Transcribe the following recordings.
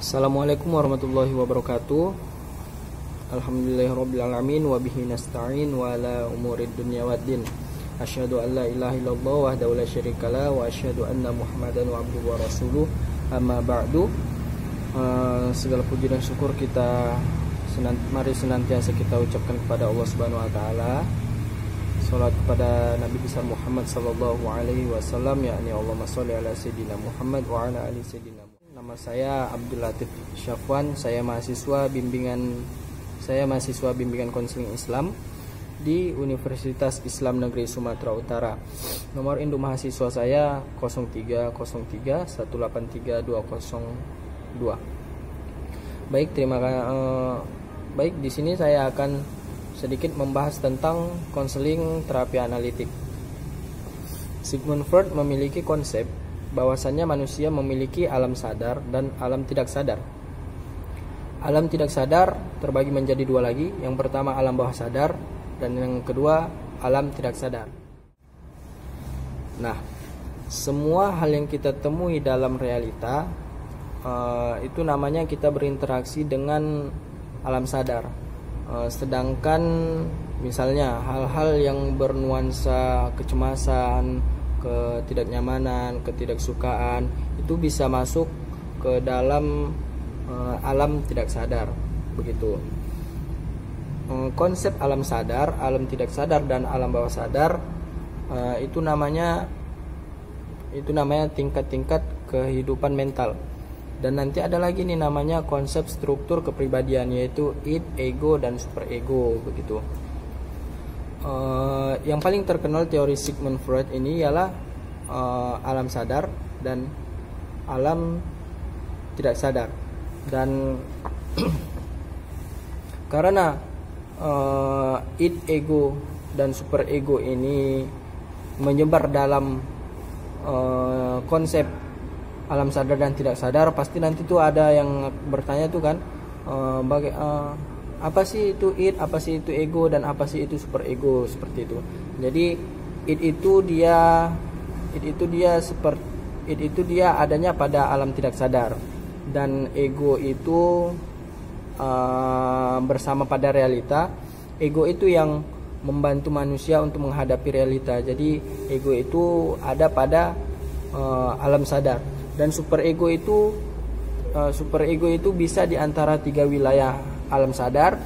Assalamualaikum warahmatullahi wabarakatuh. Alhamdulillahirrabbilalamin. Wabihi nasta'in wa ala umurid dunya waddin. Asyhadu an la ilaha illallah wahdahu la syarikalah wa asyhadu anna Muhammadan abduhu wa rasuluh. Amma ba'du. Segala puji dan syukur mari senantiasa kita ucapkan kepada Allah Subhanahu wa taala. Salat kepada Nabi besar Muhammad sallallahu alaihi wasallam, yakni Allahumma shalli ala sayyidina Muhammad wa ala ali sayyidina Muhammad. Nama saya Abdul Latif Syafwan, saya mahasiswa bimbingan konseling Islam di Universitas Islam Negeri Sumatera Utara. Nomor induk mahasiswa saya 0303183202. Baik, di sini saya akan sedikit membahas tentang konseling terapi analitik. Sigmund Freud memiliki konsep bahwasannya manusia memiliki alam sadar dan alam tidak sadar. Alam tidak sadar terbagi menjadi dua lagi. Yang pertama alam bawah sadar dan yang kedua alam tidak sadar. Nah, semua hal yang kita temui dalam realita itu namanya kita berinteraksi dengan alam sadar. Sedangkan misalnya hal-hal yang bernuansa kecemasan, ketidaknyamanan, ketidaksukaan itu bisa masuk ke dalam alam tidak sadar, begitu. Konsep alam sadar, alam tidak sadar dan alam bawah sadar itu namanya tingkat-tingkat kehidupan mental. Dan nanti ada lagi nih namanya konsep struktur kepribadian, yaitu id, ego dan superego, begitu. Yang paling terkenal teori Sigmund Freud ini ialah alam sadar dan alam tidak sadar. Dan karena id, ego dan superego ini menyebar dalam konsep alam sadar dan tidak sadar, pasti nanti tuh ada yang bertanya tuh kan, apa sih itu id, apa sih itu ego, dan apa sih itu superego, seperti itu. Jadi id itu dia adanya pada alam tidak sadar, dan ego itu bersama pada realita. Ego itu yang membantu manusia untuk menghadapi realita. Jadi ego itu ada pada alam sadar, dan superego itu bisa di antara tiga wilayah: alam sadar,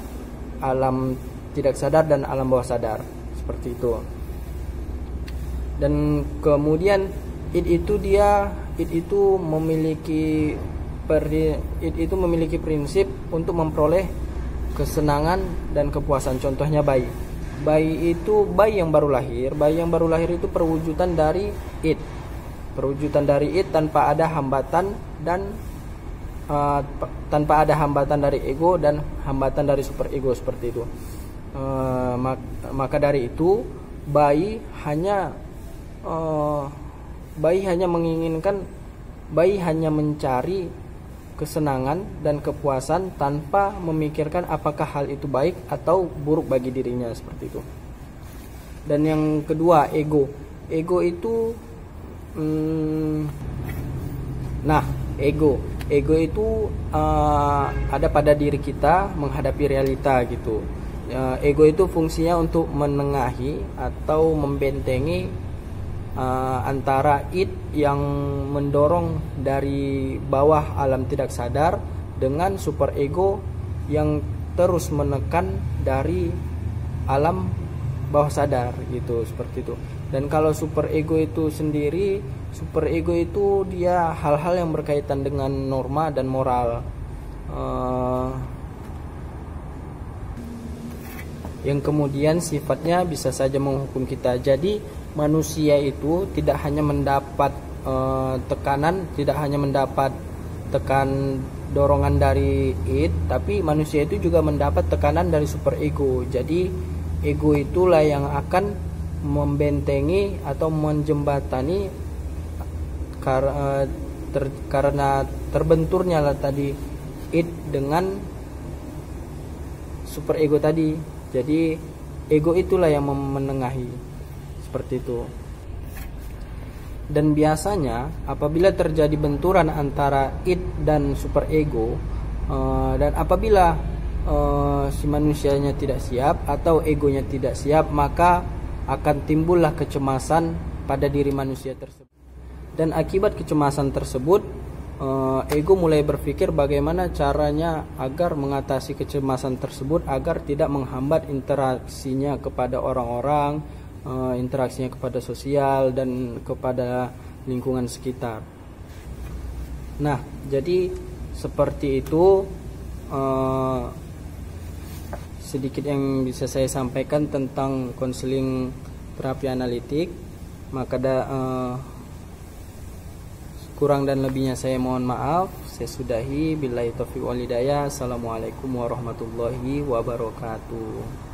alam tidak sadar, dan alam bawah sadar, seperti itu. Dan kemudian id itu memiliki prinsip untuk memperoleh kesenangan dan kepuasan. Contohnya bayi yang baru lahir itu perwujudan dari id tanpa ada hambatan dari ego dan hambatan dari superego, seperti itu. Maka dari itu bayi hanya mencari kesenangan dan kepuasan tanpa memikirkan apakah hal itu baik atau buruk bagi dirinya, seperti itu. Dan yang kedua, ego itu ego itu ada pada diri kita menghadapi realita, gitu. Ego itu fungsinya untuk menengahi atau membentengi antara id yang mendorong dari bawah alam tidak sadar dengan superego yang terus menekan dari alam bawah sadar, gitu, seperti itu. Dan kalau superego itu dia hal-hal yang berkaitan dengan norma dan moral, yang kemudian sifatnya bisa saja menghukum kita. Jadi manusia itu tidak hanya mendapat dorongan dari id, tapi manusia itu juga mendapat tekanan dari superego. Jadi ego itulah yang akan membentengi atau menjembatani karena terbenturnya lah tadi id dengan superego tadi. Jadi ego itulah yang menengahi, seperti itu. Dan biasanya apabila terjadi benturan antara id dan superego, dan apabila si manusianya tidak siap atau egonya tidak siap, maka akan timbullah kecemasan pada diri manusia tersebut. Dan akibat kecemasan tersebut, ego mulai berpikir bagaimana caranya agar mengatasi kecemasan tersebut agar tidak menghambat interaksinya kepada orang-orang, interaksinya kepada sosial dan kepada lingkungan sekitar. Nah, jadi seperti itu sedikit yang bisa saya sampaikan tentang konseling terapi analitik. Maka kurang dan lebihnya saya mohon maaf. Saya sudahi. Billahi taufiq wal hidayah. Assalamualaikum warahmatullahi wabarakatuh.